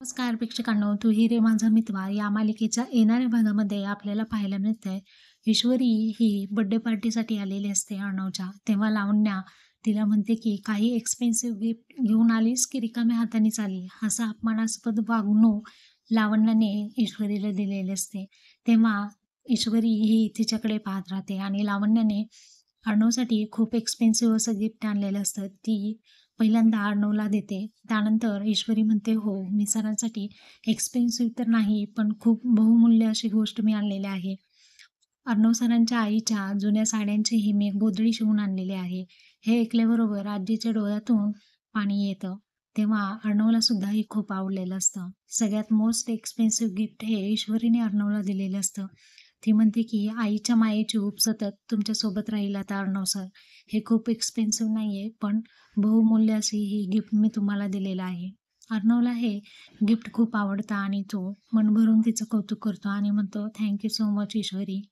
नमस्कार प्रेक्षकांनो, तू ही रे माझा मितवा या मालिकेच्या येणाऱ्या भागामध्ये आपल्याला पाहायला मिळतंय. ईश्वरी ही बर्थडे पार्टीसाठी आलेली असते अर्णवच्या. तेव्हा लावण्या तिला म्हणते की काही एक्सपेन्सिव्ह गिफ्ट घेऊन आलीस की रिकाम्या हातानेच आली, असं अपमानास्पद वागणूक लावण्याने ईश्वरीला दिलेली असते. तेव्हा ईश्वरी ही तिच्याकडे पाहत राहते आणि लावण्याने अर्णवसाठी खूप एक्सपेन्सिव्ह असं गिफ्ट आणलेलं असतं. ती पहिल्यांदा अर्णवला देते. त्यानंतर ईश्वरी म्हणते, "हो, मी सरांसाठी एक्सपेन्सिव्ह तर नाही, पण खूप बहुमूल्य अशी गोष्ट मी आणलेली आहे. अर्णव सरांच्या आईच्या जुन्या साड्यांचीही मी एक गोधडी शिवून आणलेली आहे." हे ऐकल्याबरोबर आजीच्या डोळ्यातून पाणी येतं. तेव्हा अर्णवला सुद्धा हे खूप आवडलेलं असतं. सगळ्यात मोस्ट एक्सपेन्सिव्ह गिफ्ट हे ईश्वरीने अर्णवला दिलेलं असतं. ती म्हणते, की "आईच्या मायेची ऊब सतत तुमच्यासोबत राहील आता अर्णव सर. हे खूप एक्सपेन्सिव्ह नाहीये, पण बहुमूल्य अशी ही गिफ्ट मी तुम्हाला दिलेलं आहे." अर्णवला हे गिफ्ट खूप आवडतं आणि तो मन भरून तिचं कौतुक करतो आणि म्हणतो, "थँक सो मच ईश्वरी."